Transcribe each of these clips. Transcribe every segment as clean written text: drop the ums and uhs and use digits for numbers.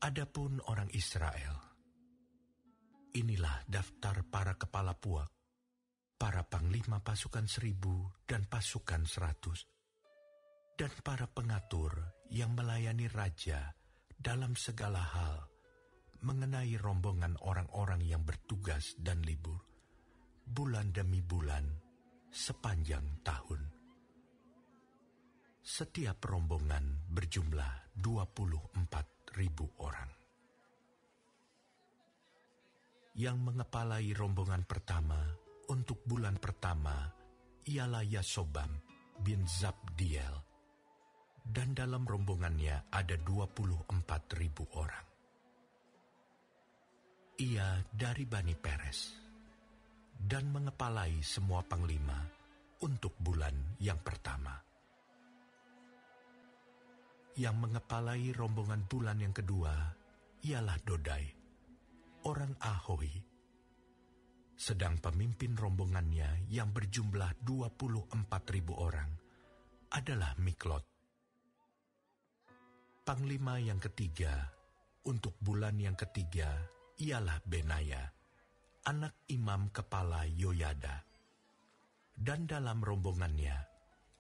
Adapun orang Israel, inilah daftar para kepala puak, para panglima pasukan 1000 dan pasukan 100, dan para pengatur yang melayani raja dalam segala hal mengenai rombongan orang-orang yang bertugas dan libur, bulan demi bulan, sepanjang tahun. Setiap rombongan berjumlah 24.000 orang. Yang mengepalai rombongan pertama untuk bulan pertama ialah Yasobam bin Zabdiel, dan dalam rombongannya ada 24.000 orang. Ia dari Bani Peres, dan mengepalai semua panglima untuk bulan yang pertama. Yang mengepalai rombongan bulan yang kedua ialah Dodai, orang Ahohi, sedang pemimpin rombongannya yang berjumlah 24.000 orang adalah Miklot. Panglima yang ketiga untuk bulan yang ketiga ialah Benaya, anak imam kepala Yoyada, dan dalam rombongannya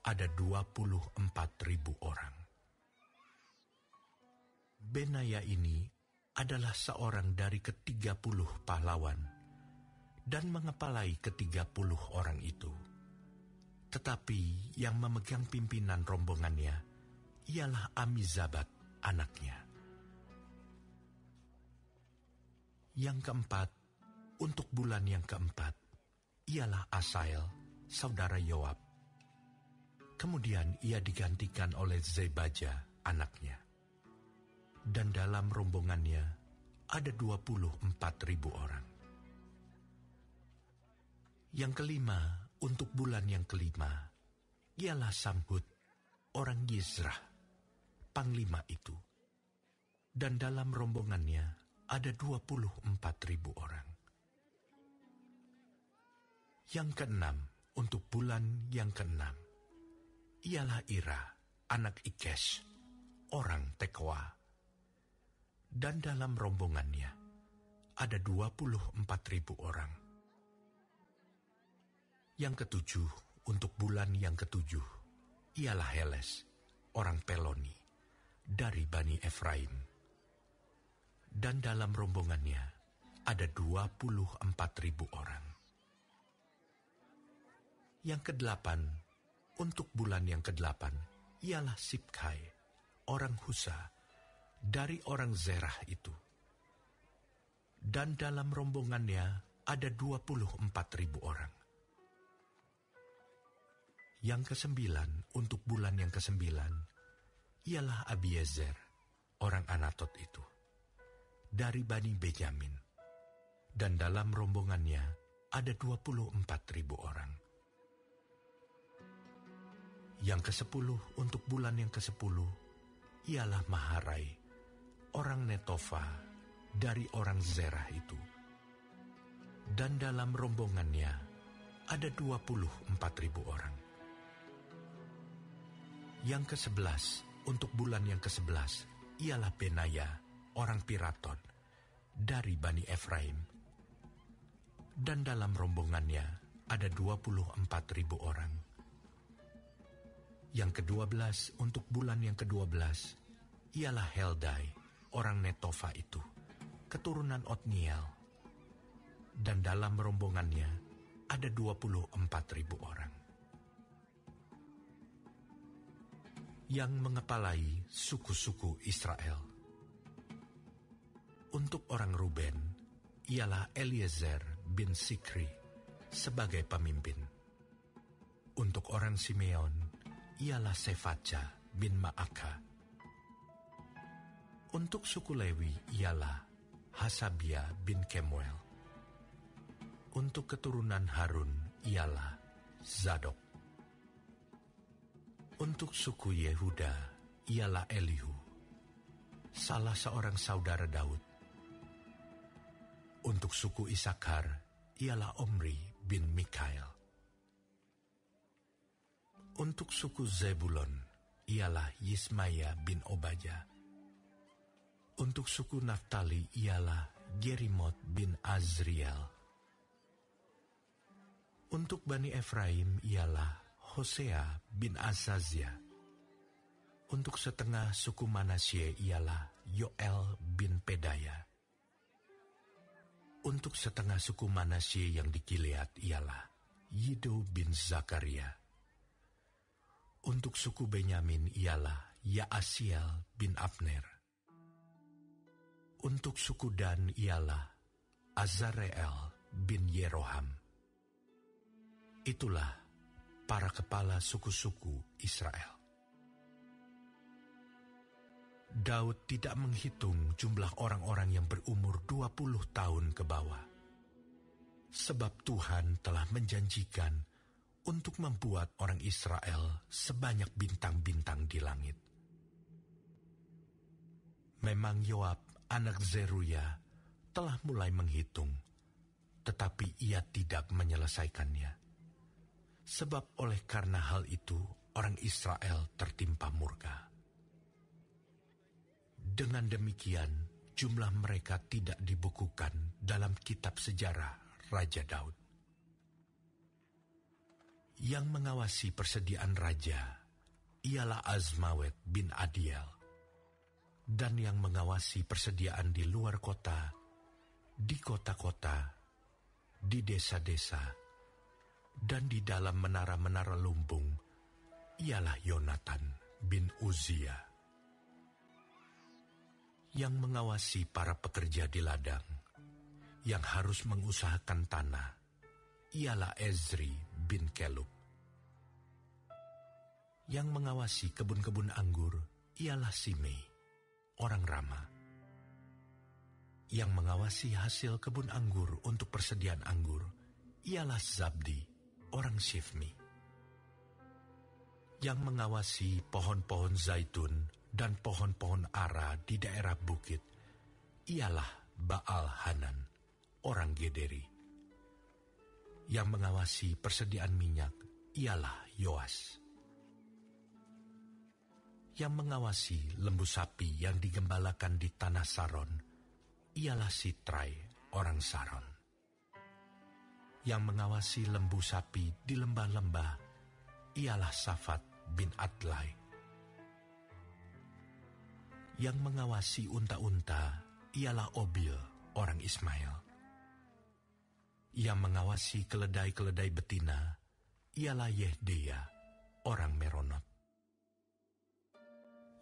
ada 24.000 orang. Benaya ini adalah seorang dari ke-30 pahlawan dan mengepalai ke-30 orang itu. Tetapi yang memegang pimpinan rombongannya ialah Amizabat, anaknya. Yang keempat, untuk bulan yang keempat, ialah Asael, saudara Yoab. Kemudian ia digantikan oleh Zebaja, anaknya. Dan dalam rombongannya ada 24.000 orang. Yang kelima, untuk bulan yang kelima, ialah Samhut, orang Yizrah, panglima itu. Dan dalam rombongannya ada 24.000 orang. Yang keenam, untuk bulan yang keenam, ialah Ira, anak Ikesh, orang Tekoa. Dan dalam rombongannya ada 24.000 orang. Yang ketujuh, untuk bulan yang ketujuh, ialah Heles, orang Peloni, dari Bani Efraim. Dan dalam rombongannya ada 24.000 orang. Yang kedelapan, untuk bulan yang kedelapan, ialah Sibkai, orang Husa, dari orang Zerah itu. Dan dalam rombongannya ada 24.000 orang. Yang kesembilan, untuk bulan yang kesembilan, ialah Abiezer, orang Anatot itu, dari Bani Benyamin. Dan dalam rombongannya ada 24.000 orang. Yang ke-10, untuk bulan yang ke-10, ialah Maharai, orang Netofa, dari orang Zerah itu. Dan dalam rombongannya ada 24.000 orang. Yang ke-11, untuk bulan yang ke-11, ialah Benaya, orang Piraton, dari Bani Efraim. Dan dalam rombongannya ada 24.000 orang. Yang ke-12, untuk bulan yang ke-12, ialah Heldai, orang Netofa itu, keturunan Otniel. Dan dalam rombongannya ada 24.000 orang. Yang mengepalai suku-suku Israel. Untuk orang Ruben, ialah Eliezer bin Sikri sebagai pemimpin. Untuk orang Simeon, ialah Sefaca bin Maaka. Untuk suku Lewi ialah Hasabia bin Kemuel. Untuk keturunan Harun ialah Zadok. Untuk suku Yehuda ialah Elihu, salah seorang saudara Daud. Untuk suku Isakar ialah Omri bin Mikael. Untuk suku Zebulon ialah Yismaya bin Obaja. Untuk suku Naftali ialah Jerimot bin Azriel. Untuk Bani Efraim ialah Hosea bin Azazia. Untuk setengah suku Manasye ialah Yoel bin Pedaya. Untuk setengah suku Manasye yang di Gilead ialah Yido bin Zakaria. Untuk suku Benyamin ialah Yaasiel bin Abner. Untuk suku Dan ialah Azareel bin Yeroham. Itulah para kepala suku-suku Israel. Daud tidak menghitung jumlah orang-orang yang berumur 20 tahun ke bawah. Sebab Tuhan telah menjanjikan untuk membuat orang Israel sebanyak bintang-bintang di langit. Memang Yoab, anak Zeruya, telah mulai menghitung, tetapi ia tidak menyelesaikannya. Sebab oleh karena hal itu, orang Israel tertimpa murka. Dengan demikian, jumlah mereka tidak dibukukan dalam kitab sejarah Raja Daud. Yang mengawasi persediaan raja ialah Azmawet bin Adiel. Dan yang mengawasi persediaan di luar kota, di kota-kota, di desa-desa, dan di dalam menara-menara lumbung, ialah Yonatan bin Uzia. Yang mengawasi para pekerja di ladang, yang harus mengusahakan tanah, ialah Ezri bin Kelub. Yang mengawasi kebun-kebun anggur, ialah Simei, orang Rama. Yang mengawasi hasil kebun anggur untuk persediaan anggur, ialah Zabdi, orang Shifmi. Yang mengawasi pohon-pohon zaitun dan pohon-pohon ara di daerah bukit, ialah Baal Hanan, orang Gederi. Yang mengawasi persediaan minyak, ialah Yoas. Yang mengawasi lembu sapi yang digembalakan di tanah Saron, ialah Sitrai, orang Saron. Yang mengawasi lembu sapi di lembah-lembah, ialah Safat bin Adlai. Yang mengawasi unta-unta, ialah Obil, orang Ismail. Yang mengawasi keledai-keledai betina, ialah Yehdea, orang Meronot.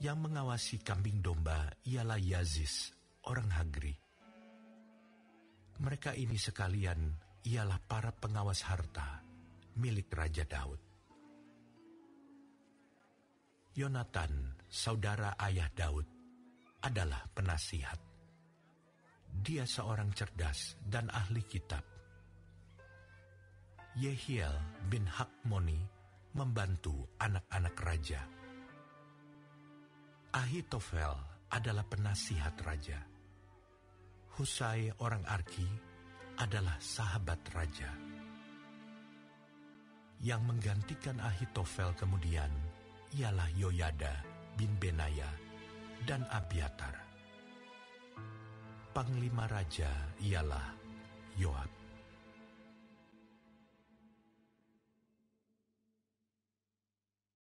Yang mengawasi kambing domba ialah Yazis, orang Hagri. Mereka ini sekalian ialah para pengawas harta milik Raja Daud. Yonatan, saudara ayah Daud, adalah penasihat. Dia seorang cerdas dan ahli kitab. Yehiel bin Hakmoni membantu anak-anak raja. Ahitofel adalah penasihat raja. Husai orang Arki adalah sahabat raja. Yang menggantikan Ahitofel kemudian ialah Yoyada bin Benaya dan Abiatar. Panglima raja ialah Yoab.